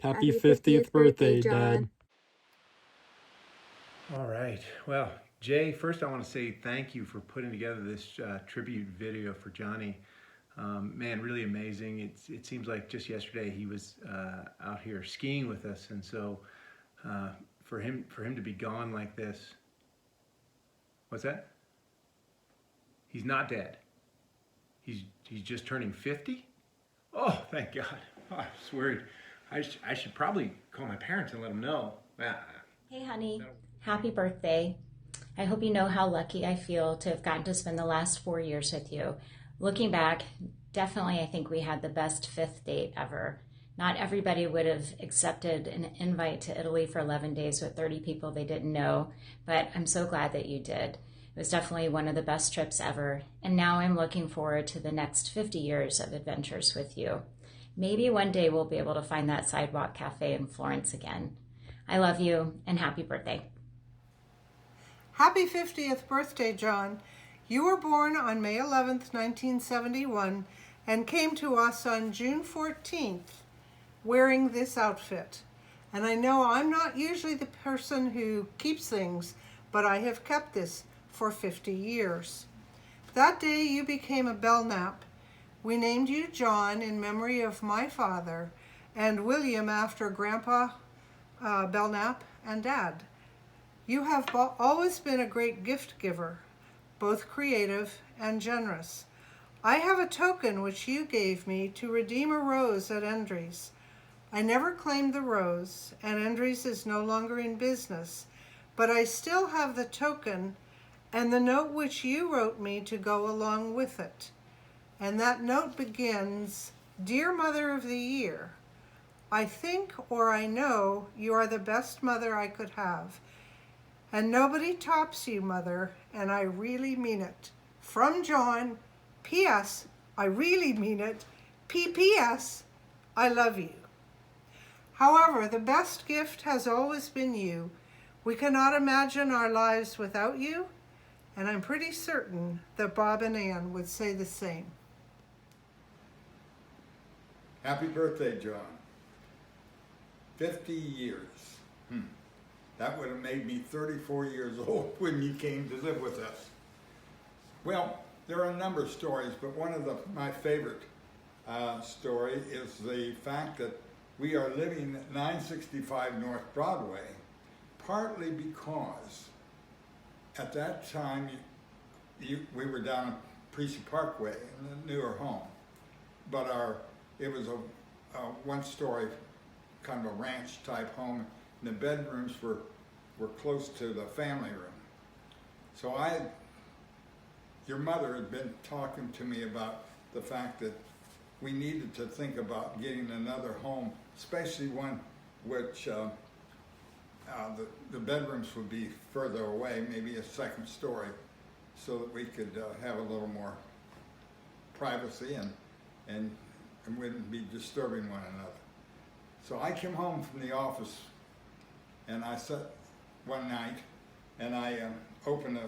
Happy 50th birthday, Dad. All right. Well, Jay, first I want to say thank you for putting together this tribute video for Johnny. Man, really amazing. It seems like just yesterday he was out here skiing with us, and so uh, for him to be gone like this. What's that? He's not dead. He's just turning 50. Oh, thank God. Oh, I was worried. I should probably call my parents and let them know. Hey, honey. Happy birthday. I hope you know how lucky I feel to have gotten to spend the last 4 years with you. Looking back, definitely I think we had the best fifth date ever. Not everybody would have accepted an invite to Italy for 11 days with 30 people they didn't know, but I'm so glad that you did. It was definitely one of the best trips ever, and now I'm looking forward to the next 50 years of adventures with you. Maybe one day we'll be able to find that sidewalk cafe in Florence again. I love you, and happy birthday. Happy 50th birthday, John. You were born on May 11th, 1971, and came to us on June 14th wearing this outfit. And I know I'm not usually the person who keeps things, but I have kept this for 50 years. That day you became a Belknap. We named you John in memory of my father, and William after Grandpa Belknap and Dad. You have always been a great gift giver, both creative and generous. I have a token which you gave me to redeem a rose at Endries. I never claimed the rose, and Endries is no longer in business, but I still have the token and the note which you wrote me to go along with it. And that note begins, "Dear Mother of the Year, I think or I know you are the best mother I could have. And nobody tops you, Mother, and I really mean it. From John, P.S. I really mean it. P.P.S. I love you." However, the best gift has always been you. We cannot imagine our lives without you, and I'm pretty certain that Bob and Ann would say the same. Happy birthday, John. 50 years. That would have made me 34 years old when you came to live with us. Well, there are a number of stories, but one of my favorite story is the fact that we are living at 965 North Broadway, partly because at that time we were down at Precy Parkway in the newer home, but it was a one-story kind of a ranch type home, and the bedrooms were close to the family room. So your mother had been talking to me about the fact that we needed to think about getting another home, especially one which the bedrooms would be further away, maybe a second story, so that we could have a little more privacy and wouldn't be disturbing one another. So I came home from the office and I sat one night and I opened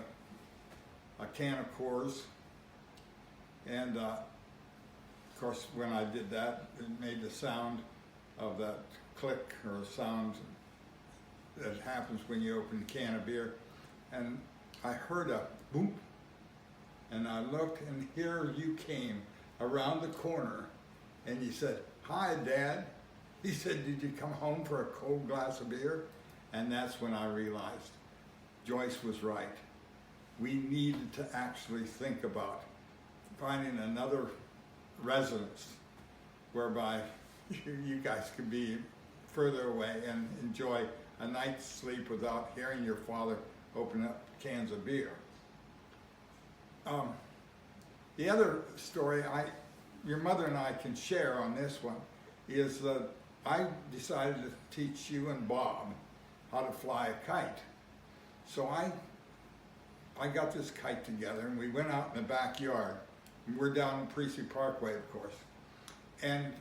a can of Coors, and of course when I did that, it made the sound of that click or sound that happens when you open a can of beer, and I heard a boom, and I looked, and here you came around the corner, and you said, "Hi, Dad." He said, "Did you come home for a cold glass of beer?" And that's when I realized Joyce was right. We needed to actually think about finding another residence whereby you guys could be further away and enjoy a night's sleep without hearing your father open up cans of beer. The other story your mother and I can share on this one is that I decided to teach you and Bob how to fly a kite. So I got this kite together and we went out in the backyard. We're down in Precy Parkway, of course. And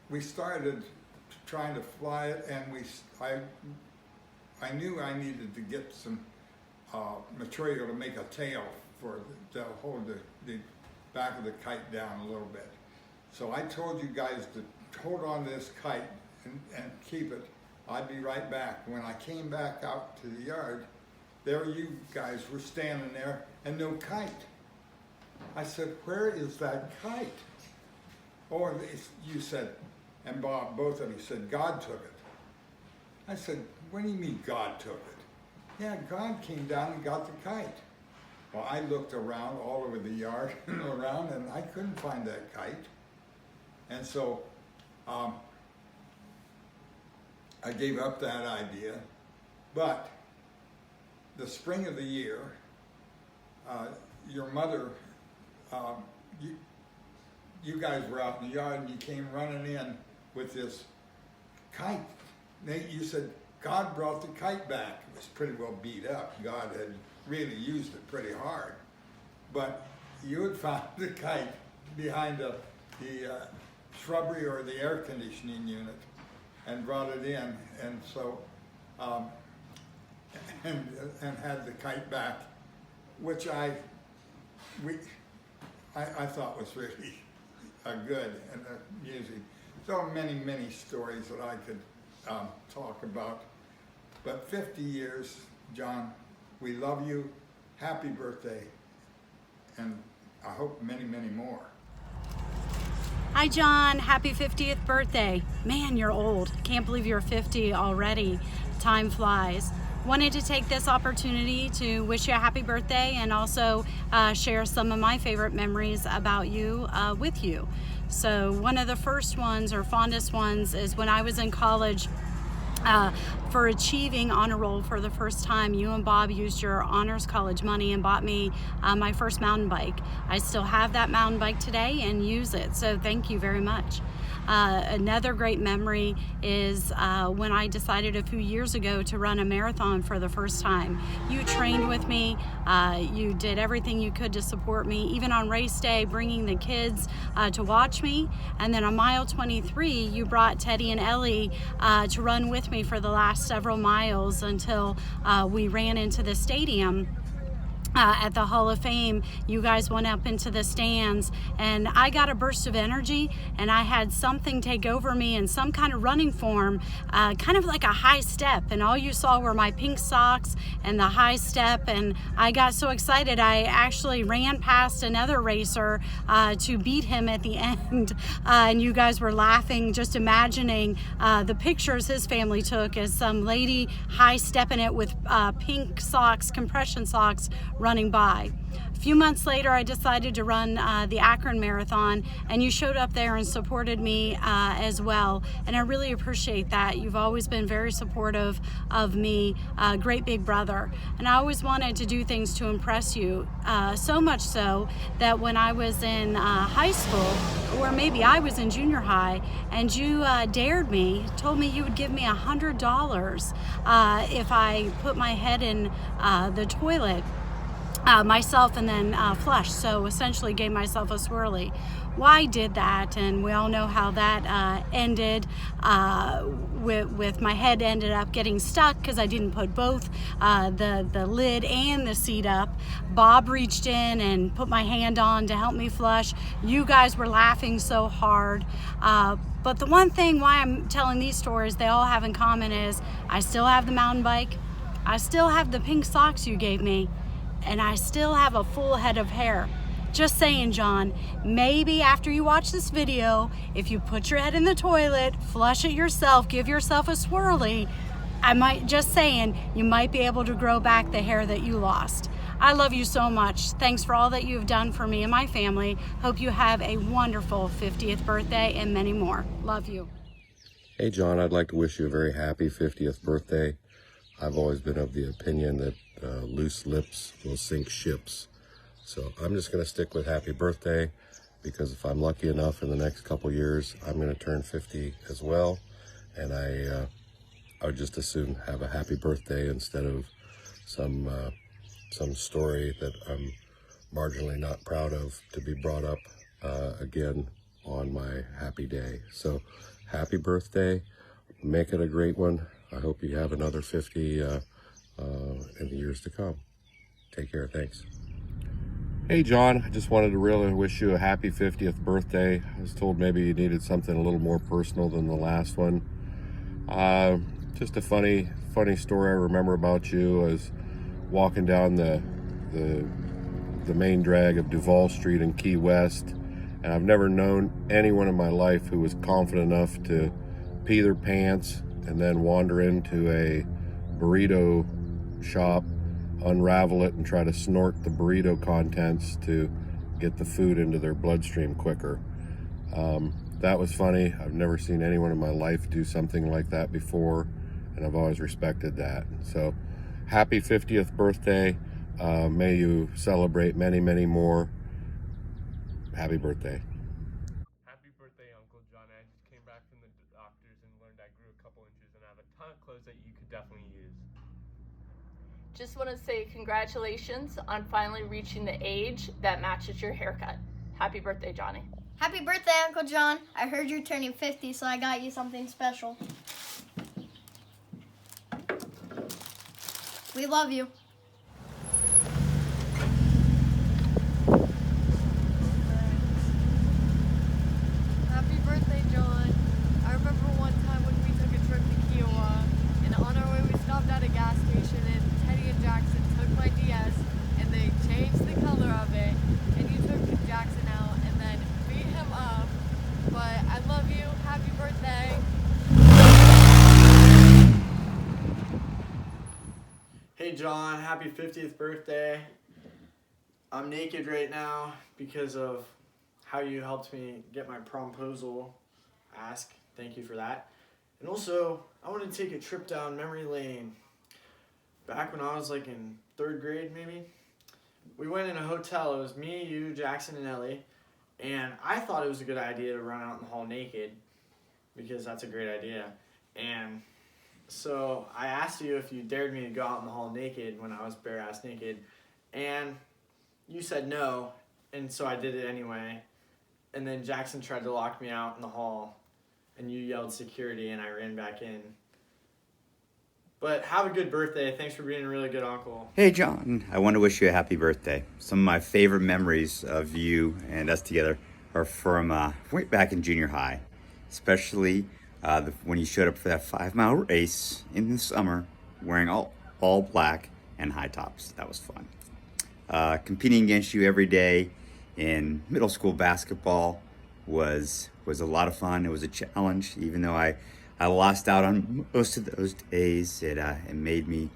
we started trying to fly it, and I knew I needed to get some material to make a tail to hold the back of the kite down a little bit. So I told you guys to hold on to this kite and keep it. I'd be right back. When I came back out to the yard, there you guys were standing there and no kite. I said, where is that kite? Oh, and you said, and Bob, both of you said, God took it. I said, what do you mean God took it? Yeah, God came down and got the kite. Well, I looked around all over the yard and around, and I couldn't find that kite. And so I gave up that idea. But the spring of the year, your mother, you guys were out in the yard and you came running in with this kite. You said, God brought the kite back. It was pretty well beat up. God had really used it pretty hard. But you had found the kite behind the shrubbery or the air conditioning unit and brought it in. And so, and had the kite back, which I thought was really good and amusing. So many, many stories that I could talk about. But 50 years, John, we love you. Happy birthday. And I hope many, many more. Hi, John. Happy 50th birthday. Man, you're old. Can't believe you're 50 already. Time flies. Wanted to take this opportunity to wish you a happy birthday and also share some of my favorite memories about you with you. So one of the first ones or fondest ones is when I was in college. For achieving honor roll for the first time, you and Bob used your honors college money and bought me my first mountain bike. I still have that mountain bike today and use it, so thank you very much. Another great memory is when I decided a few years ago to run a marathon for the first time. You trained with me, you did everything you could to support me, even on race day, bringing the kids to watch me. And then on mile 23, you brought Teddy and Ellie to run with me for the last several miles until we ran into the stadium. At the Hall of Fame, you guys went up into the stands and I got a burst of energy and I had something take over me in some kind of running form, kind of like a high step, and all you saw were my pink socks and the high step, and I got so excited I actually ran past another racer to beat him at the end, and you guys were laughing just imagining the pictures his family took as some lady high stepping it with pink socks, compression socks, running by. A few months later, I decided to run the Akron Marathon, and you showed up there and supported me as well, and I really appreciate that. You've always been very supportive of me, great big brother, and I always wanted to do things to impress you, so much so that when I was in high school, or maybe I was in junior high, and you dared me, told me you would give me $100 if I put my head in the toilet myself and then flush, so essentially gave myself a swirly. Why I did that, and we all know how that ended with my head ended up getting stuck because I didn't put both the lid and the seat up. Bob reached in and put my hand on to help me flush. You guys were laughing so hard. But the one thing why I'm telling these stories they all have in common is I still have the mountain bike, I still have the pink socks you gave me, and I still have a full head of hair. Just saying, John, maybe after you watch this video, if you put your head in the toilet, flush it yourself, give yourself a swirly, just saying, you might be able to grow back the hair that you lost. I love you so much. Thanks for all that you've done for me and my family. Hope you have a wonderful 50th birthday and many more. Love you. Hey, John, I'd like to wish you a very happy 50th birthday. I've always been of the opinion that loose lips will sink ships. So I'm just going to stick with happy birthday, because if I'm lucky enough in the next couple years, I'm going to turn 50 as well. And I would just as soon have a happy birthday instead of some story that I'm marginally not proud of to be brought up again on my happy day. So happy birthday. Make it a great one. I hope you have another 50 in the years to come. Take care. Thanks. Hey John, I just wanted to really wish you a happy 50th birthday. I was told maybe you needed something a little more personal than the last one. Just a funny story I remember about you. I was walking down the main drag of Duval Street in Key West, and I've never known anyone in my life who was confident enough to pee their pants and then wander into a burrito shop, unravel it, and try to snort the burrito contents to get the food into their bloodstream quicker. That was funny. I've never seen anyone in my life do something like that before, and I've always respected that. So happy 50th birthday. May you celebrate many, many more. Happy birthday. Happy birthday, Uncle John. I just came back from the doctors and learned I grew a couple inches and I have a ton of clothes that you could definitely use. Just want to say congratulations on finally reaching the age that matches your haircut. Happy birthday, Johnny. Happy birthday, Uncle John. I heard you're turning 50, so I got you something special. We love you. Happy birthday, John. I remember one time when we took a trip to Kiowa, and on our way we stopped at a gas station, and Teddy and Jackson took my DS, and they changed the color of it, and you took Jackson out, and then beat him up. But I love you. Happy birthday. Hey John, happy 50th birthday. I'm naked right now because of how you helped me get my promposal ask. Thank you for that. And also, I want to take a trip down memory lane. Back when I was like in 3rd grade maybe, we went in a hotel. It was me, you, Jackson, and Ellie. And I thought it was a good idea to run out in the hall naked because that's a great idea. And so I asked you if you dared me to go out in the hall naked when I was bare-ass naked, and you said no, and so I did it anyway. And then Jackson tried to lock me out in the hall, and you yelled security, and I ran back in. But have a good birthday. Thanks for being a really good uncle. Hey John, I want to wish you a happy birthday. Some of my favorite memories of you and us together are from way back in junior high, especially when you showed up for that 5-mile race in the summer wearing all black and high tops. That was fun. Competing against you every day in middle school basketball was a lot of fun. It was a challenge. Even though I lost out on most of those days, it made me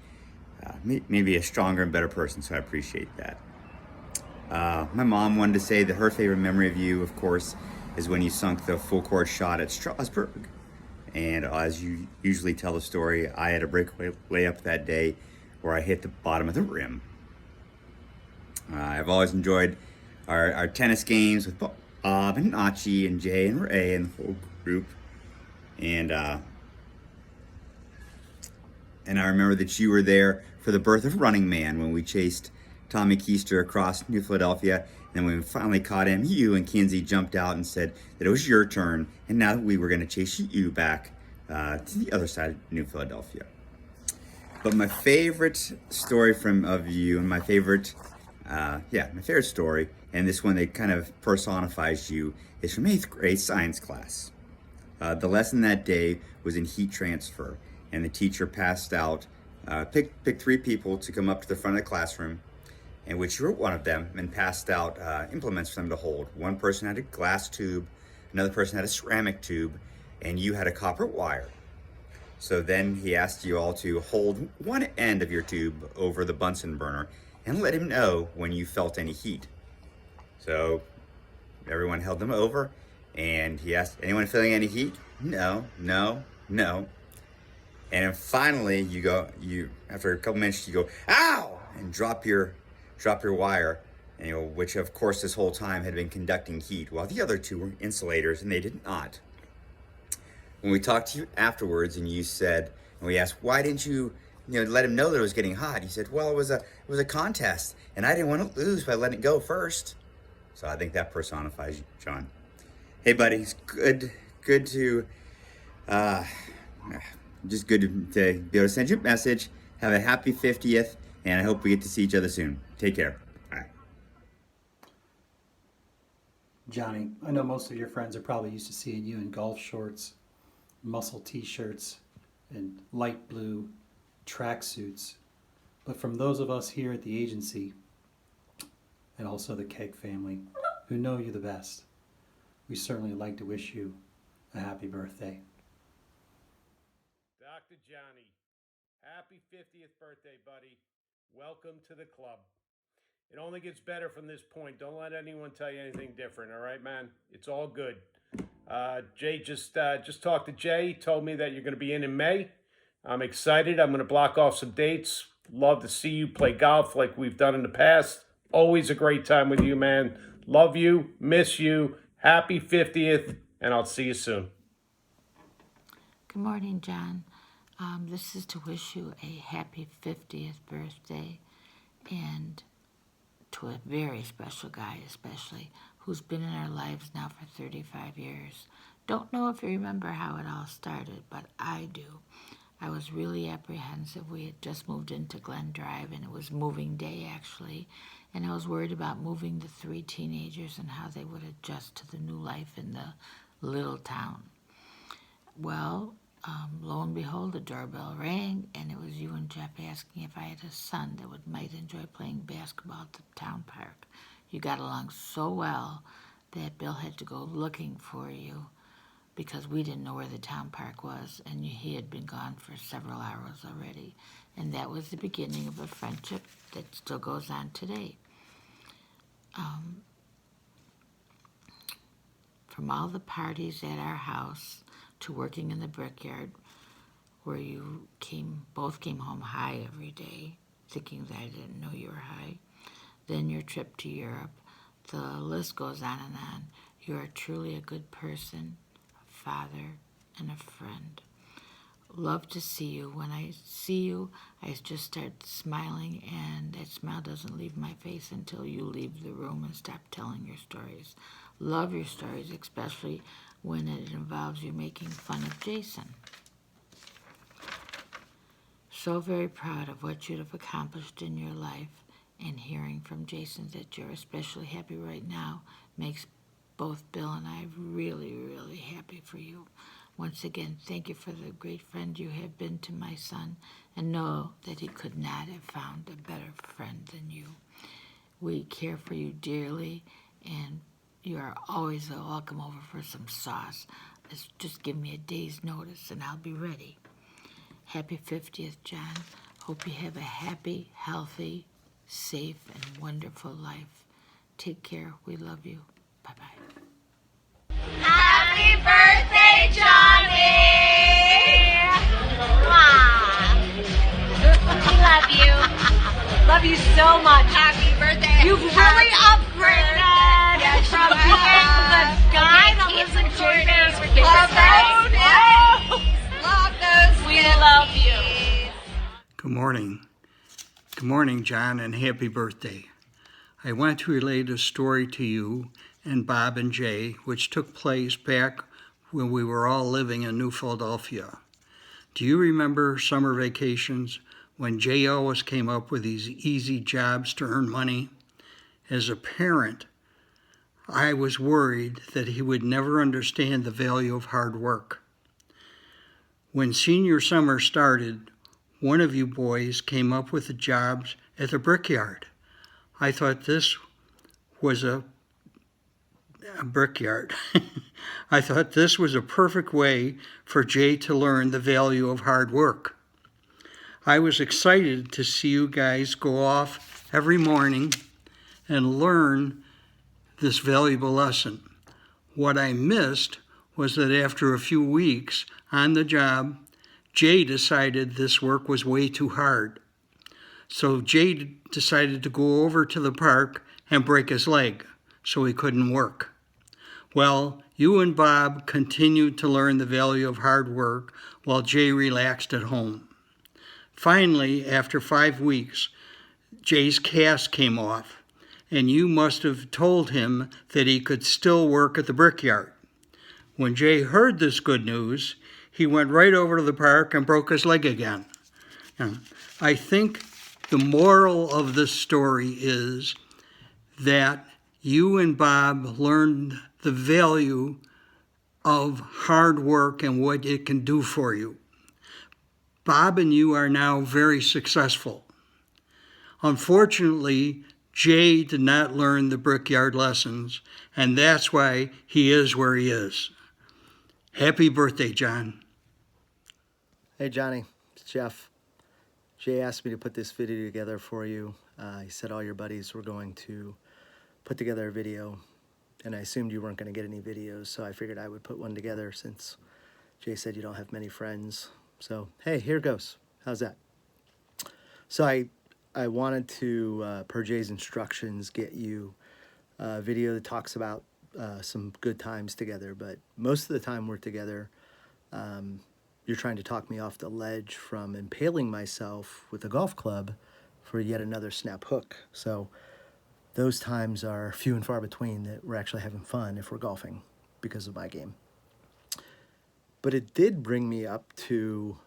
a stronger and better person, so I appreciate that. My mom wanted to say that her favorite memory of you, of course, is when you sunk the full court shot at Strasburg. And as you usually tell the story, I had a breakaway layup that day where I hit the bottom of the rim. I've always enjoyed our tennis games with Bob and Nachi and Jay and Ray and the whole group. And I remember that you were there for the birth of Running Man when we chased Tommy Keister across New Philadelphia. And when we finally caught him, you and Kinsey jumped out and said that it was your turn, and now we were going to chase you back to the other side of New Philadelphia. But my favorite story of you, and my favorite story, and this one that kind of personifies you, is from 8th grade science class. The lesson that day was in heat transfer, and the teacher passed out, picked 3 people to come up to the front of the classroom, in which you were one of them, and passed out implements for them to hold. One person had a glass tube, another person had a ceramic tube, and you had a copper wire. So then he asked you all to hold one end of your tube over the Bunsen burner and let him know when you felt any heat. So everyone held them over, and he asked, anyone feeling any heat? No. And then finally after a couple minutes, you go, ow, and drop your wire, which of course this whole time had been conducting heat, while the other 2 were insulators, and they did not. When we talked to you afterwards, and you said, and we asked, why didn't you, let him know that it was getting hot? You said, well, it was a contest, and I didn't want to lose by letting it go first. So I think that personifies you, John. Hey, buddy, it's good to, just good to be able to send you a message. Have a happy 50th, and I hope we get to see each other soon. Take care. Bye. Johnny, I know most of your friends are probably used to seeing you in golf shorts, muscle t-shirts, and light blue tracksuits. But from those of us here at the agency, and also the Keg family, who know you the best, we certainly like to wish you a happy birthday. Dr. Johnny, happy 50th birthday, buddy. Welcome to the club. It only gets better from this point. Don't let anyone tell you anything different, all right, man? It's all good. Jay, just talked to Jay. Told me that you're going to be in May. I'm excited. I'm going to block off some dates. Love to see you play golf like we've done in the past. Always a great time with you, man. Love you. Miss you. Happy 50th, and I'll see you soon. Good morning, John. This is to wish you a happy 50th birthday, and to a very special guy especially, who's been in our lives now for 35 years. Don't know if you remember how it all started, but I do. I was really apprehensive. We had just moved into Glen Drive, and it was moving day, actually, and I was worried about moving the 3 teenagers and how they would adjust to the new life in the little town. Well, lo and behold, the doorbell rang, and it was you and Jeff asking if I had a son that might enjoy playing basketball at the town park. You got along so well that Bill had to go looking for you because we didn't know where the town park was, and he had been gone for several hours already. And that was the beginning of a friendship that still goes on today. From all the parties at our house to working in the brickyard, where you both came home high every day, thinking that I didn't know you were high. Then your trip to Europe. The list goes on and on. You are truly a good person, a father, and a friend. Love to see you. When I see you, I just start smiling, and that smile doesn't leave my face until you leave the room and stop telling your stories. Love your stories, especially when it involves you making fun of Jason. So very proud of what you have accomplished in your life, and hearing from Jason that you're especially happy right now makes both Bill and I really, really happy for you. Once again, thank you for the great friend you have been to my son, and know that he could not have found a better friend than you. We care for you dearly, and you are always welcome over for some sauce. Just give me a day's notice and I'll be ready. Happy 50th, John. Hope you have a happy, healthy, safe, and wonderful life. Take care. We love you. Bye-bye. Happy birthday, Johnny! We love you. Love you so much. Happy birthday. You've really upgraded from being the guy that lives in J Bear's Love those. We love you. Good morning. Good morning, John, and happy birthday. I want to relate a story to you and Bob and Jay, which took place back when we were all living in New Philadelphia. Do you remember summer vacations when Jay always came up with these easy jobs to earn money? As a parent, I was worried that he would never understand the value of hard work. When senior summer started, one of you boys came up with the jobs at the brickyard. I thought this was a brickyard. I thought this was a perfect way for Jay to learn the value of hard work. I was excited to see you guys go off every morning and learn this valuable lesson. What I missed was that after a few weeks on the job, Jay decided this work was way too hard. So Jay decided to go over to the park and break his leg so he couldn't work. Well, you and Bob continued to learn the value of hard work while Jay relaxed at home. Finally, after 5 weeks, Jay's cast came off, and you must have told him that he could still work at the brickyard. When Jay heard this good news, he went right over to the park and broke his leg again. I think the moral of this story is that you and Bob learned the value of hard work and what it can do for you. Bob and you are now very successful. Unfortunately, Jay did not learn the Brickyard lessons, and that's why he is where he is. Happy birthday, John. Hey, Johnny, it's Jeff. Jay asked me to put this video together for you. He said all your buddies were going to put together a video, and I assumed you weren't going to get any videos, so I figured I would put one together since Jay said you don't have many friends. So, hey, here goes. How's that? So I wanted to, per Jay's instructions, get you a video that talks about some good times together, but most of the time we're together, you're trying to talk me off the ledge from impaling myself with a golf club for yet another snap hook. So those times are few and far between that we're actually having fun if we're golfing because of my game. But it did bring me up to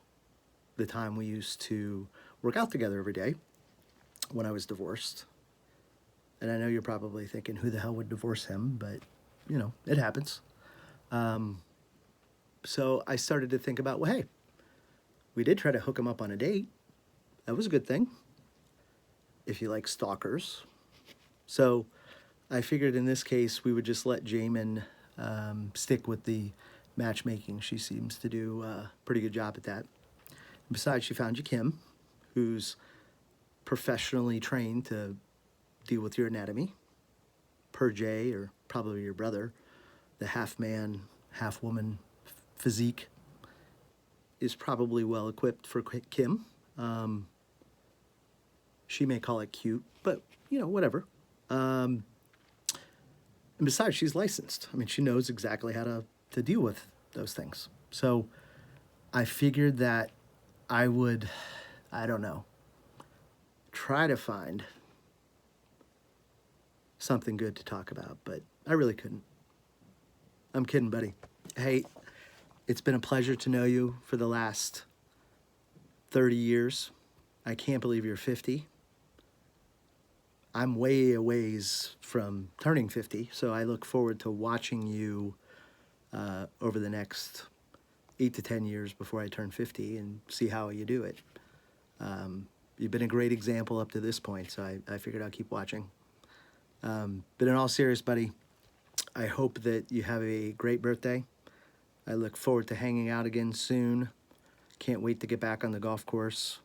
the time we used to work out together every day when I was divorced. And I know you're probably thinking, who the hell would divorce him? But, you know, it happens. So I started to think about, well, hey, we did try to hook him up on a date. That was a good thing, if you like stalkers. So I figured in this case, we would just let Jamin stick with the matchmaking. She seems to do a pretty good job at that. Besides, she found you Kim, who's professionally trained to deal with your anatomy, per Jay, or probably your brother. The half-man, half-woman physique is probably well-equipped for Kim. She may call it cute, but, you know, whatever. And besides, she's licensed. I mean, she knows exactly how to deal with those things. So I figured that I would, I don't know, try to find something good to talk about, but I really couldn't. I'm kidding, buddy. Hey, it's been a pleasure to know you for the last 30 years. I can't believe you're 50. I'm way a ways from turning 50, so I look forward to watching you over the next 8 to 10 years before I turn 50 and see how you do it. You've been a great example up to this point, so I figured I'll keep watching. But in all seriousness, buddy, I hope that you have a great birthday. I look forward to hanging out again soon. Can't wait to get back on the golf course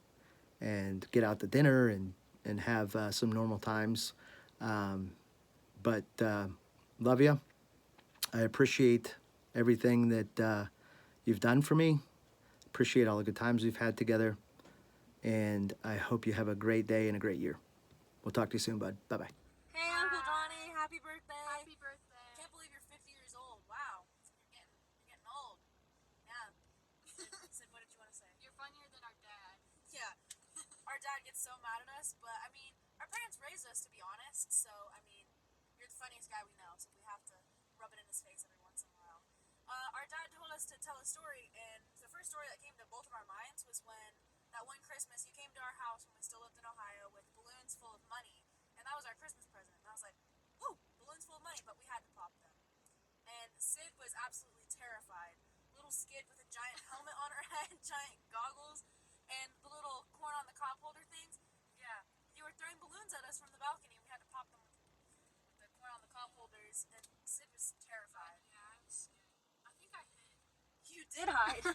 and get out to dinner and have some normal times. But love you. I appreciate everything that you've done for me. Appreciate all the good times we've had together. And I hope you have a great day and a great year. We'll talk to you soon, bud. Bye-bye. Hey, Uncle Johnny, happy birthday. Happy birthday. Can't believe you're 50 years old. Wow. You're getting old. Yeah. Sid, what did you want to say? You're funnier than our dad. Yeah. Our dad gets so mad at us, but I mean, our parents raised us, to be honest, so I mean, you're the funniest guy we know, so we have to rub it in his face every once in a while. Our dad told us to tell a story, and the first story that came to both of our minds was when that one Christmas you came to our house when we still lived in Ohio with balloons full of money, and that was our Christmas present. And I was like, woo, balloons full of money, but we had to pop them. And Sid was absolutely terrified. Little Skid with a giant helmet on her head, giant goggles, and the little corn on the cob holder things. Yeah, you were throwing balloons at us from the balcony, and we had to pop them with the corn on the cob holders, and Sid was terrified. Yeah, I was scared. I think I hid. You did hide.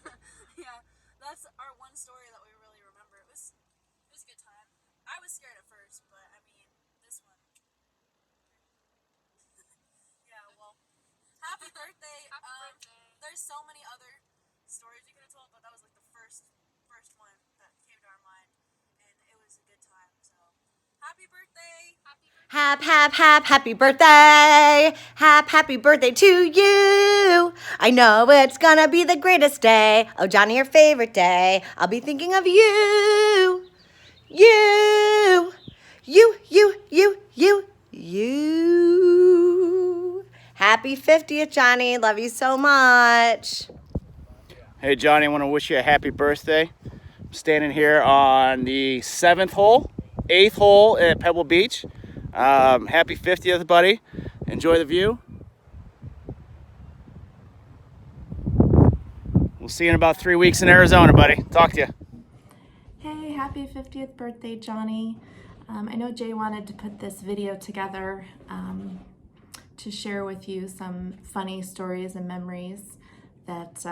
Yeah, that's our one story that we really remember. It was a good time. I was scared at first, but I mean, this one. Yeah, well, happy birthday. Happy birthday. There's so many other stories we could have told, but that was like the first one that came to our mind, and it was a good time. So, happy birthday. Happy birthday. Happy birthday to you. I know it's gonna be the greatest day. Oh, Johnny, your favorite day. I'll be thinking of you. You. Happy 50th, Johnny. Love you so much. Hey, Johnny, I want to wish you a happy birthday. I'm standing here on the 7th hole, 8th hole at Pebble Beach. Happy 50th, buddy. Enjoy the view. We'll see you in about 3 weeks in Arizona, buddy. Talk to you. Hey, happy 50th birthday, Johnny. I know Jay wanted to put this video together to share with you some funny stories and memories that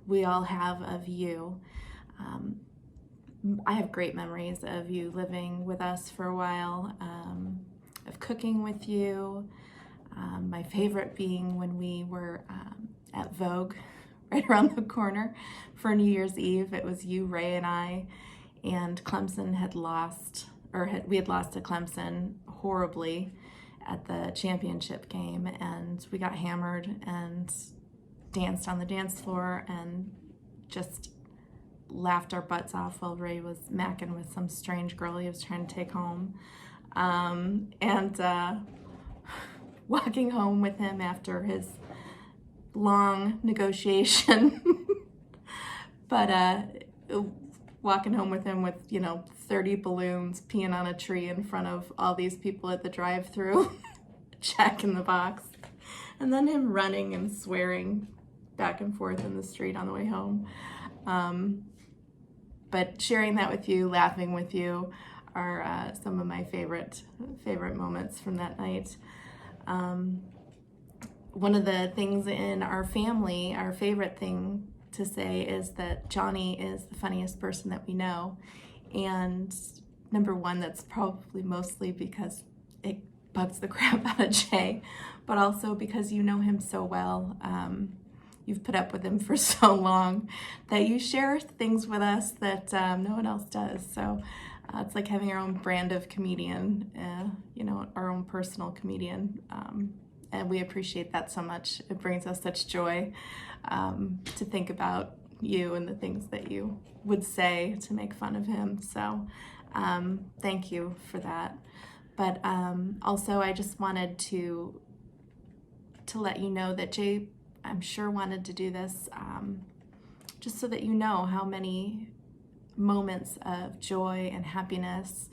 we all have of you. I have great memories of you living with us for a while, of cooking with you. My favorite being when we were at Vogue, right around the corner for New Year's Eve. It was you, Ray, and I, and Clemson had lost, we had lost to Clemson horribly at the championship game, and we got hammered and danced on the dance floor and just laughed our butts off while Ray was macking with some strange girl he was trying to take home. Walking home with him after his long negotiation, but walking home with him with, 30 balloons, peeing on a tree in front of all these people at the drive-thru, Jack in the Box, and then him running and swearing back and forth in the street on the way home. But sharing that with you, laughing with you, are some of my favorite moments from that night. One of the things in our family, our favorite thing to say is that Johnny is the funniest person that we know. And number one, that's probably mostly because it bugs the crap out of Jay, but also because you know him so well. You've put up with him for so long that you share things with us that no one else does. So it's like having our own brand of comedian, our own personal comedian. And we appreciate that so much. It brings us such joy to think about you and the things that you would say to make fun of him. So thank you for that. But also I just wanted to let you know that Jay, I'm sure, wanted to do this just so that you know how many moments of joy and happiness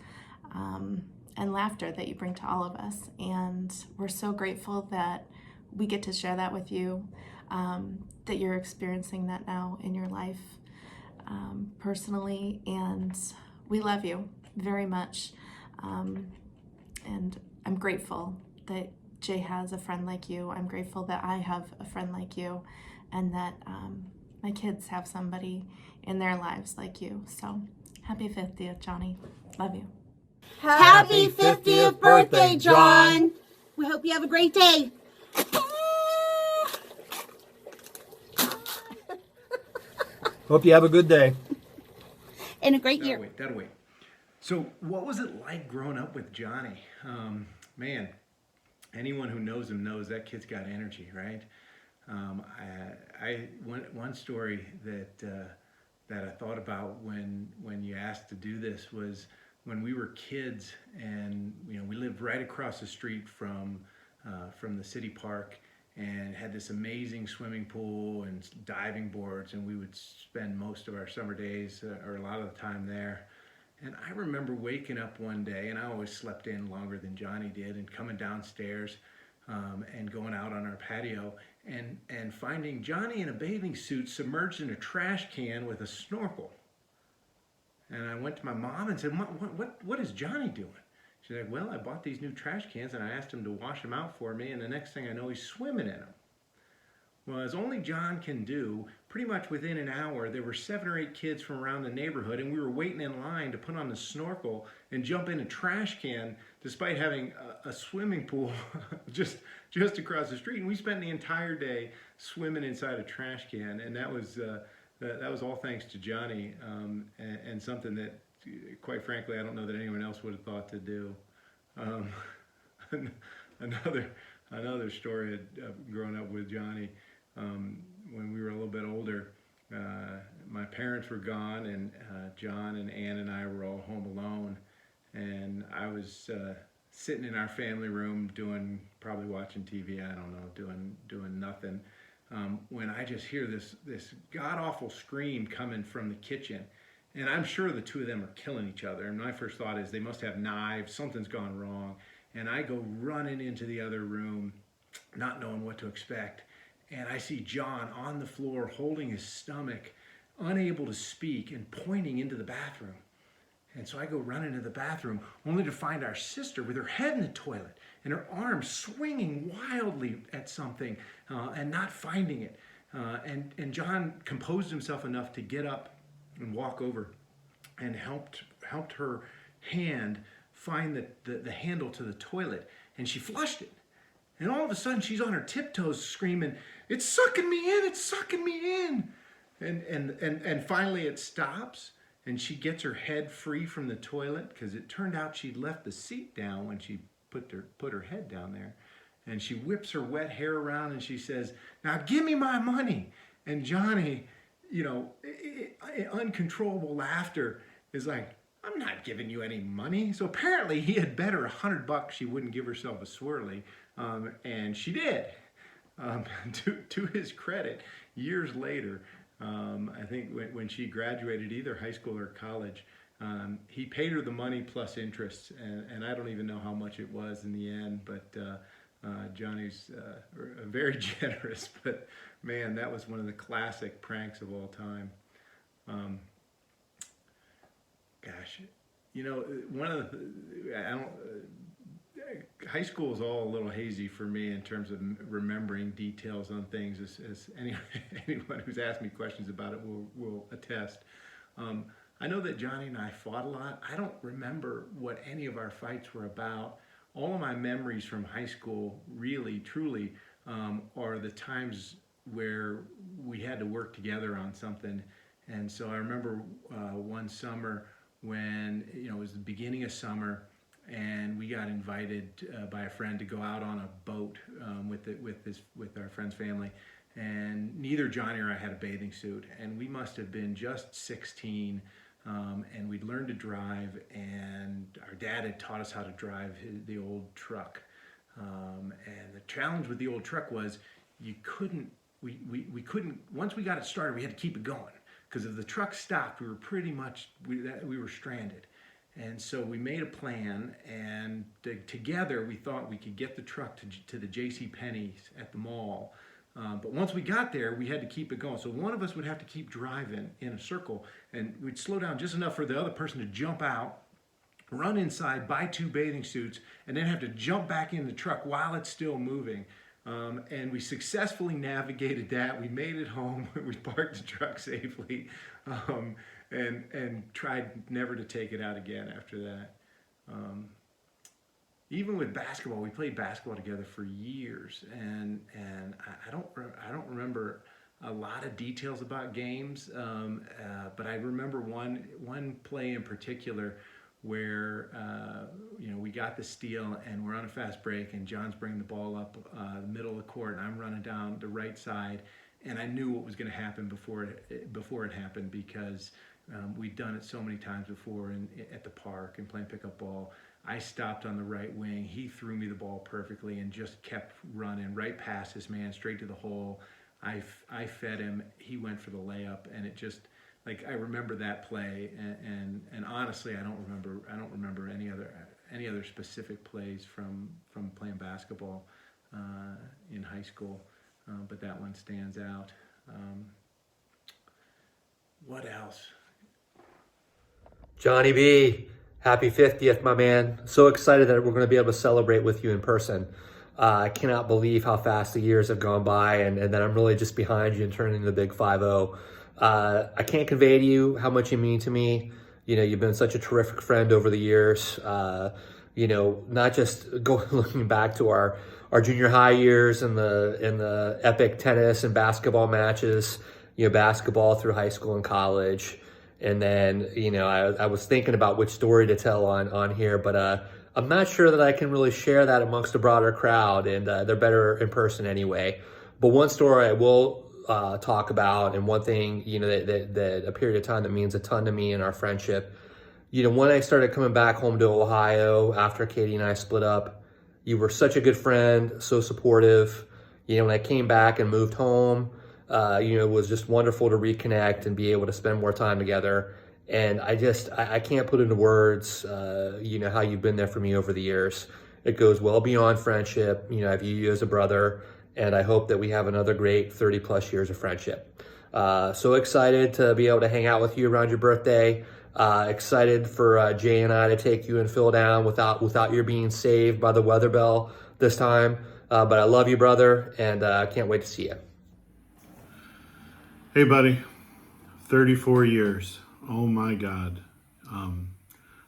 and laughter that you bring to all of us. And we're so grateful that we get to share that with you, that you're experiencing that now in your life personally. And we love you very much. And I'm grateful that Jay has a friend like you. I'm grateful that I have a friend like you, and that my kids have somebody in their lives like you. So happy 50th, Johnny. Love you. Happy 50th birthday, John. We hope you have a great day. Hope you have a good day. And a great year. That'll wait. So what was it like growing up with Johnny? Man, anyone who knows him knows that kid's got energy, right? One story that I thought about when you asked to do this was when we were kids, and we lived right across the street from the city park, and had this amazing swimming pool and diving boards, and we would spend most of our summer days or a lot of the time there. And I remember waking up one day, and I always slept in longer than Johnny did, and coming downstairs and going out on our patio and finding Johnny in a bathing suit submerged in a trash can with a snorkel. And I went to my mom and said, what is Johnny doing? She's like, well, I bought these new trash cans and I asked him to wash them out for me, and the next thing I know, he's swimming in them. Well, as only John can do, pretty much within an hour, there were 7 or 8 kids from around the neighborhood, and we were waiting in line to put on the snorkel and jump in a trash can, despite having a swimming pool just across the street. And we spent the entire day swimming inside a trash can, and that was all thanks to Johnny, and something that, quite frankly, I don't know that anyone else would have thought to do. Another story of growing up with Johnny. When we were a little bit older, my parents were gone, and John and Ann and I were all home alone, and I was sitting in our family room probably watching TV, I don't know, doing nothing, when I just hear this god-awful scream coming from the kitchen. And I'm sure the two of them are killing each other. And my first thought is they must have knives, something's gone wrong. And I go running into the other room, not knowing what to expect. And I see John on the floor holding his stomach, unable to speak and pointing into the bathroom. And so I go running to the bathroom only to find our sister with her head in the toilet and her arms swinging wildly at something and not finding it. And John composed himself enough to get up and walk over and helped her hand find the handle to the toilet, and she flushed it. And all of a sudden she's on her tiptoes screaming, "It's sucking me in, it's sucking me in." And finally it stops, and she gets her head free from the toilet, because it turned out she'd left the seat down when she put her head down there. And she whips her wet hair around and she says, "Now give me my money." And Johnny, uncontrollable laughter, is like, "I'm not giving you any money." So apparently he had bet her $100 she wouldn't give herself a swirly, and she did. To his credit, years later, I think when she graduated either high school or college, he paid her the money plus interest, and I don't even know how much it was in the end, but Johnny's very generous. But man, that was one of the classic pranks of all time. Gosh, one of the, high school is all a little hazy for me in terms of remembering details on things, as anyone who's asked me questions about it will attest. I know that Johnny and I fought a lot. I don't remember what any of our fights were about. All of my memories from high school, really, truly, are the times where we had to work together on something. And so I remember one summer when, it was the beginning of summer, and we got invited by a friend to go out on a boat with our friend's family. And neither Johnny or I had a bathing suit, and we must have been just 16. And we'd learned to drive, and our dad had taught us how to drive the old truck. And the challenge with the old truck was we couldn't, once we got it started, we had to keep it going. Because if the truck stopped, we were pretty much, we were stranded. And so we made a plan, and together we thought we could get the truck to the JCPenney's at the mall. But once we got there, we had to keep it going. So one of us would have to keep driving in a circle, and we'd slow down just enough for the other person to jump out, run inside, buy 2 bathing suits, and then have to jump back in the truck while it's still moving. And we successfully navigated that. We made it home. We parked the truck safely, and tried never to take it out again after that. Even with basketball, we played basketball together for years, and I don't remember a lot of details about games, but I remember one play in particular where we got the steal and we're on a fast break, and John's bringing the ball up the middle of the court, and I'm running down the right side, and I knew what was going to happen before it happened, because we'd done it so many times before at the park and playing pickup ball. I stopped on the right wing. He threw me the ball perfectly and just kept running right past this man, straight to the hole. I fed him. He went for the layup, and it just, I remember that play. And honestly, I don't remember any other specific plays from playing basketball in high school, but that one stands out. What else? Johnny B, happy 50th, my man. So excited that we're going to be able to celebrate with you in person. I cannot believe how fast the years have gone by, and that I'm really just behind you and turning the big 5-0. I can't convey to you how much you mean to me. You've been such a terrific friend over the years. Not just looking back to our junior high years and the epic tennis and basketball matches, basketball through high school and college. And then, I was thinking about which story to tell on here, but I'm not sure that I can really share that amongst a broader crowd, and they're better in person anyway. But one story I will talk about, and one thing, that a period of time that means a ton to me in our friendship. When I started coming back home to Ohio after Katie and I split up, you were such a good friend, so supportive. When I came back and moved home, it was just wonderful to reconnect and be able to spend more time together. And I can't put into words, how you've been there for me over the years. It goes well beyond friendship. You know, I view you as a brother, and I hope that we have another great 30 plus years of friendship. So excited to be able to hang out with you around your birthday. Excited for Jay and I to take you and Phil down without your being saved by the weather bell this time. But I love you, brother, and can't wait to see you. Hey, buddy. 34 years. Oh, my God. I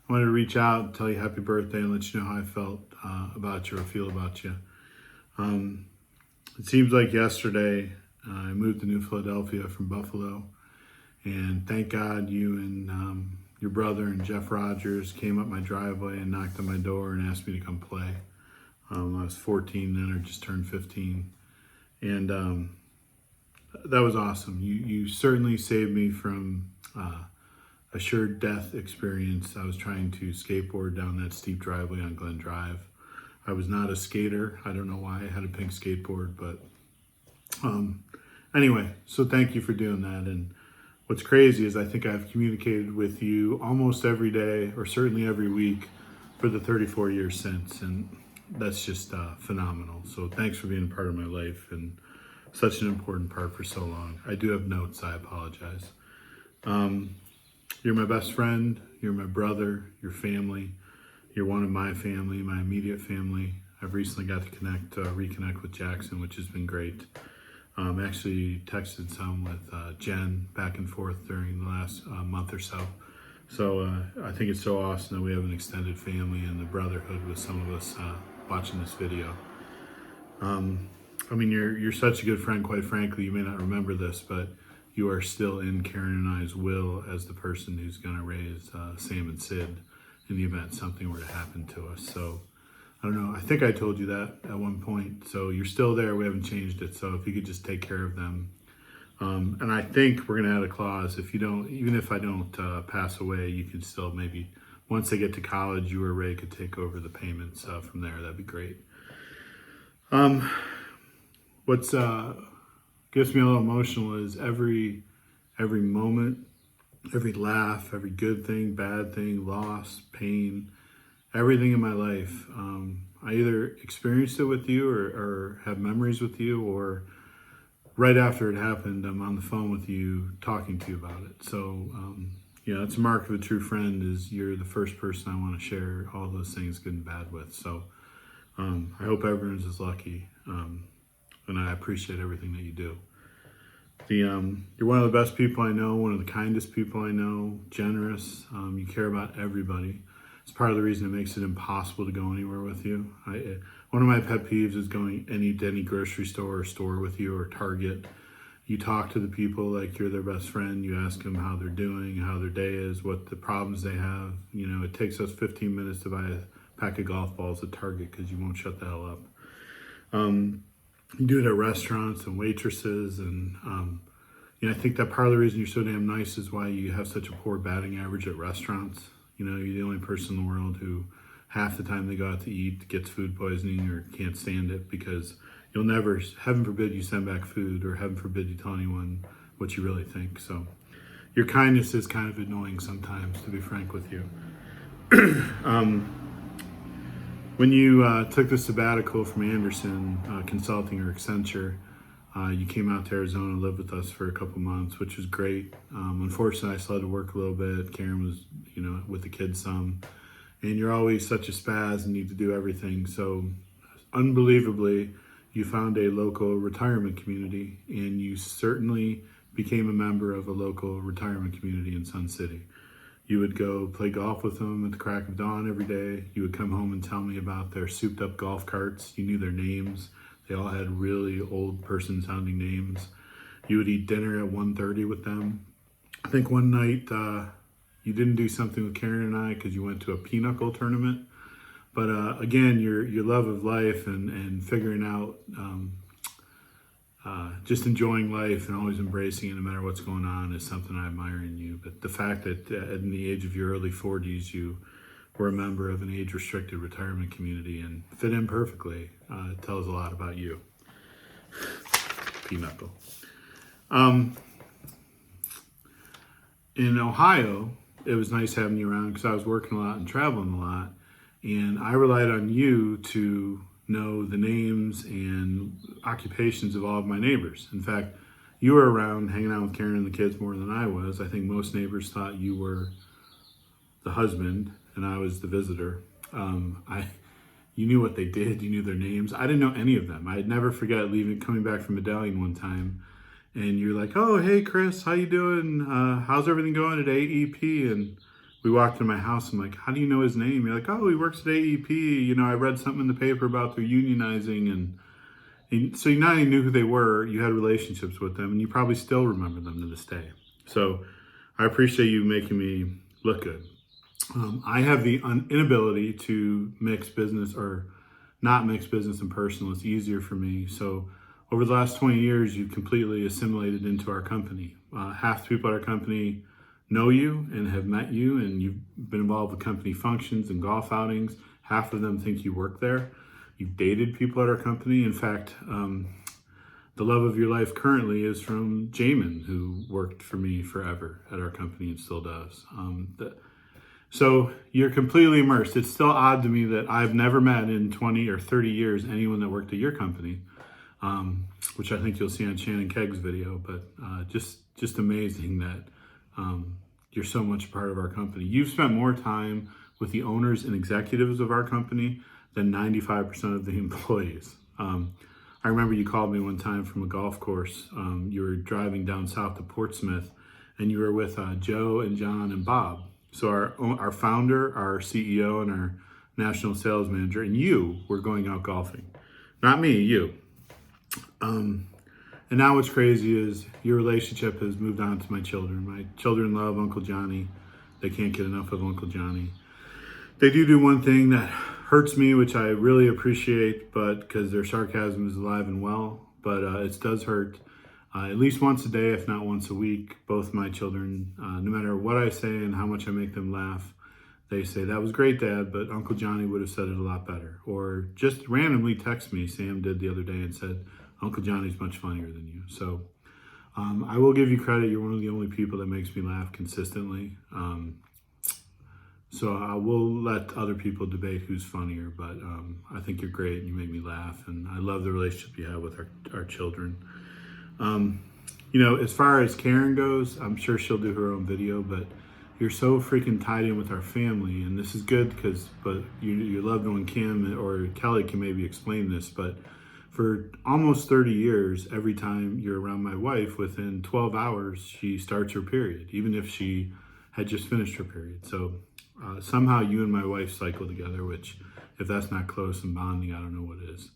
wanted to reach out and tell you happy birthday and let you know how I felt about you or feel about you. It seems like yesterday I moved to New Philadelphia from Buffalo, and thank God you and your brother and Jeff Rogers came up my driveway and knocked on my door and asked me to come play. I was 14 then, or just turned 15, and that was awesome. You certainly saved me from a sure death experience. I was trying to skateboard down that steep driveway on Glen Drive. I was not a skater. I don't know why I had a pink skateboard, but anyway, so thank you for doing that. And what's crazy is I think I've communicated with you almost every day, or certainly every week, for the 34 years since, and that's just phenomenal. So thanks for being a part of my life and such an important part for so long. I do have notes, I apologize. You're my best friend, you're my brother, your family, you're one of my family, my immediate family. I've recently got to reconnect with Jackson, which has been great. Actually texted some with Jen back and forth during the last month or so. So I think it's so awesome that we have an extended family and the brotherhood with some of us watching this video. I mean, you're such a good friend, quite frankly. You may not remember this, but you are still in Karen and I's will as the person who's going to raise Sam and Sid in the event something were to happen to us. So I don't know, I think I told you that at one point. So you're still there, we haven't changed it. So if you could just take care of them. And I think we're gonna add a clause, if you don't, even if I don't pass away, you can still maybe, once they get to college, you or Ray could take over the payments from there. That'd be great. What's gets me a little emotional is every moment, every laugh, every good thing, bad thing, loss, pain, everything in my life. I either experienced it with you or have memories with you, or right after it happened, I'm on the phone with you talking to you about it. So, yeah, that's a mark of a true friend, is you're the first person I want to share all those things, good and bad, with. So I hope everyone's as lucky, and I appreciate everything that you do. You're one of the best people I know, one of the kindest people I know, generous. You care about everybody. It's part of the reason it makes it impossible to go anywhere with you. One of my pet peeves is going to any grocery store or store with you, or Target. You talk to the people like you're their best friend. You ask them how they're doing, how their day is, what the problems they have. You know, it takes us 15 minutes to buy a pack of golf balls at Target because you won't shut the hell up. You do it at restaurants and waitresses, and you know, I think that part of the reason you're so damn nice is why you have such a poor batting average at restaurants. You know, you're the only person in the world who half the time they go out to eat gets food poisoning or can't stand it, because you'll never, heaven forbid you send back food, or heaven forbid you tell anyone what you really think. So your kindness is kind of annoying sometimes, to be frank with you. When you took the sabbatical from Anderson Consulting, or Accenture, you came out to Arizona and lived with us for a couple months, which was great. Unfortunately, I still had to work a little bit. Karen was, you know, with the kids some. And you're always such a spaz and need to do everything. So unbelievably, you found a local retirement community, and you certainly became a member of a local retirement community in Sun City. You would go play golf with them at the crack of dawn every day. You would come home and tell me about their souped up golf carts. You knew their names. They all had really old person sounding names. You would eat dinner at 1:30 with them. I think one night you didn't do something with Karen and I because you went to a pinochle tournament. But again, your love of life and figuring out, just enjoying life and always embracing it no matter what's going on is something I admire in you. But the fact that in the age of your early 40s, you were a member of an age-restricted retirement community and fit in perfectly, it tells a lot about you. Pinochle. In Ohio, it was nice having you around because I was working a lot and traveling a lot. And I relied on you to know the names and occupations of all of my neighbors. In fact, you were around hanging out with Karen and the kids more than I was. I think most neighbors thought you were the husband and I was the visitor. You knew what they did, you knew their names. I didn't know any of them. I'd never forget coming back from Medallion one time, and you're like, oh, hey, Chris, how you doing? How's everything going at AEP? And we walked in my house. I'm like, how do you know his name? You're like, oh, he works at AEP. You know, I read something in the paper about their unionizing. And so you not only knew who they were, you had relationships with them, and you probably still remember them to this day. So I appreciate you making me look good. I have the inability to mix business or not mix business and personal. It's easier for me. So over the last 20 years, you've completely assimilated into our company. Half the people at our company know you and have met you, and you've been involved with company functions and golf outings. Half of them think you work there. You've dated people at our company. In fact, the love of your life currently is from Jamin, who worked for me forever at our company and still does. So you're completely immersed. It's still odd to me that I've never met in 20 or 30 years anyone that worked at your company, which I think you'll see on Shannon Kegg's video, but just amazing that you're so much a part of our company. You've spent more time with the owners and executives of our company than 95% of the employees. I remember you called me one time from a golf course. You were driving down south to Portsmouth, and you were with Joe and John and Bob. So our founder, our CEO, and our national sales manager, and you were going out golfing. Not me, you. And now what's crazy is your relationship has moved on to my children. My children love Uncle Johnny. They can't get enough of Uncle Johnny. They do one thing that hurts me, which I really appreciate, but because their sarcasm is alive and well, but it does hurt. At least once a day, if not once a week, both my children, no matter what I say and how much I make them laugh, they say, that was great, Dad, but Uncle Johnny would have said it a lot better. Or just randomly text me, Sam did the other day, and said, Uncle Johnny's much funnier than you. So I will give you credit. You're one of the only people that makes me laugh consistently. So I will let other people debate who's funnier, but I think you're great and you make me laugh. And I love the relationship you have with our children. You know, as far as Karen goes, I'm sure she'll do her own video, but you're so freaking tied in with our family, and this is good but your loved one Kim or Kelly can maybe explain this, but for almost 30 years, every time you're around my wife, within 12 hours, she starts her period, even if she had just finished her period. So somehow you and my wife cycle together, which if that's not close and bonding, I don't know what is.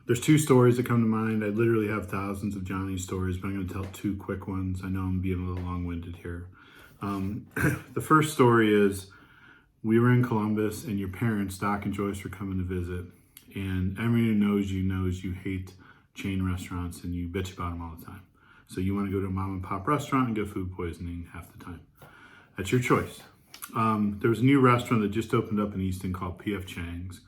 There's two stories that come to mind. I literally have thousands of Johnny stories, but I'm going to tell two quick ones. I know I'm being a little long-winded here. The first story is we were in Columbus, and your parents, Doc and Joyce, were coming to visit. And everyone who knows you hate chain restaurants, and you bitch about them all the time. So you want to go to a mom and pop restaurant and get food poisoning half the time. That's your choice. There was a new restaurant that just opened up in Easton called P.F. Chang's.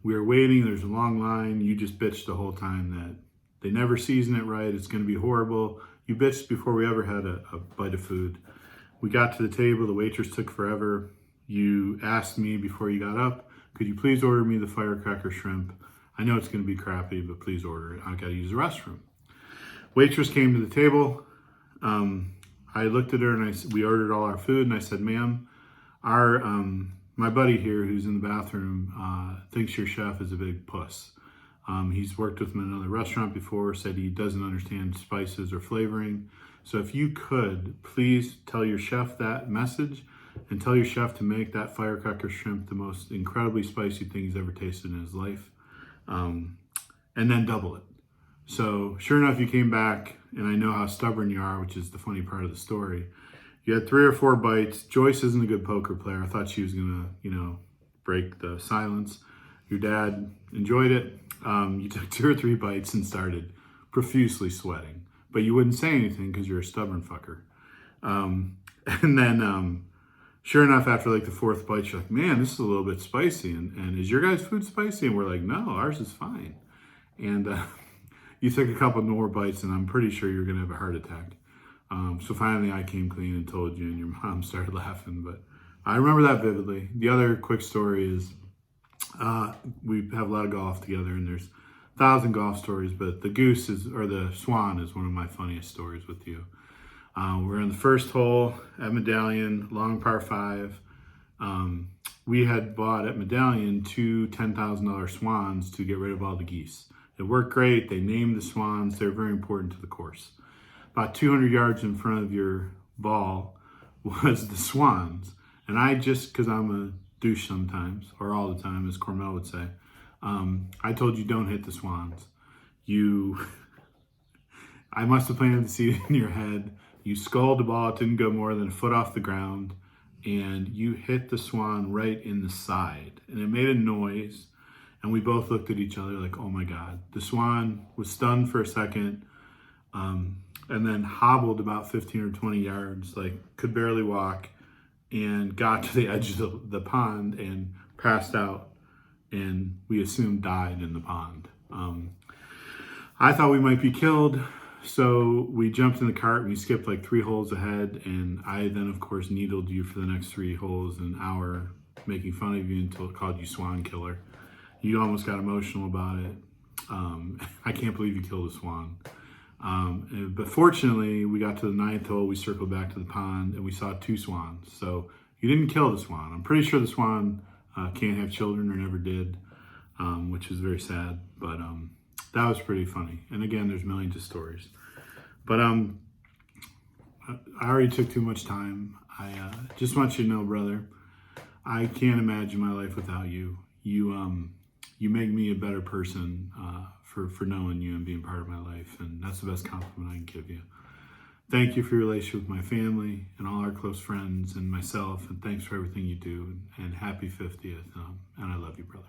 We were waiting, there's a long line. You just bitched the whole time that they never season it right, it's gonna be horrible. You bitched before we ever had a bite of food. We got to the table, the waitress took forever. You asked me before you got up, could you please order me the firecracker shrimp? I know it's gonna be crappy, but please order it. I gotta use the restroom. Waitress came to the table. I looked at her and we ordered all our food, and I said, ma'am, my buddy here who's in the bathroom thinks your chef is a big puss. He's worked with him in another restaurant before, said he doesn't understand spices or flavoring. So if you could, please tell your chef that message and tell your chef to make that firecracker shrimp the most incredibly spicy thing he's ever tasted in his life, and then double it. So sure enough, you came back, and I know how stubborn you are, which is the funny part of the story. You had 3 or 4 bites. Joyce isn't a good poker player. I thought she was gonna, break the silence. Your dad enjoyed it. You took 2 or 3 bites and started profusely sweating, but you wouldn't say anything because you're a stubborn fucker. And then, sure enough, after like the 4th bite, you're like, man, this is a little bit spicy. And is your guys' food spicy? And we're like, no, ours is fine. And you took a couple more bites, and I'm pretty sure you're gonna have a heart attack. So finally I came clean and told you, and your mom started laughing, but I remember that vividly. The other quick story is we have a lot of golf together, and there's 1,000 golf stories, but the swan is one of my funniest stories with you. We're on the first hole at Medallion, long par 5. We had bought at Medallion 2 $10,000 swans to get rid of all the geese. It worked great. They named the swans. They're very important to the course. About 200 yards in front of your ball was the swans. And I just, because I'm a douche sometimes, or all the time, as Cormel would say, I told you don't hit the swans. I must have planted the seed in your head. You sculled the ball. It didn't go more than a foot off the ground. And you hit the swan right in the side. And it made a noise. And we both looked at each other like, oh my God. The swan was stunned for a second. And then hobbled about 15 or 20 yards, like could barely walk, and got to the edge of the pond and passed out, and we assumed died in the pond. I thought we might be killed, so we jumped in the cart and we skipped like 3 holes ahead, and I then of course needled you for the next 3 holes, an hour, making fun of you until it called you Swan Killer. You almost got emotional about it. I can't believe you killed a swan. But fortunately, we got to the 9th hole, we circled back to the pond, and we saw 2 swans. So you didn't kill the swan. I'm pretty sure the swan can't have children or never did, which is very sad. But that was pretty funny. And again, there's millions of stories. But I already took too much time. I just want you to know, brother, I can't imagine my life without you. You make me a better person for knowing you and being part of my life, and that's the best compliment I can give you. Thank you for your relationship with my family and all our close friends and myself, and thanks for everything you do, and happy 50th, and I love you, brother.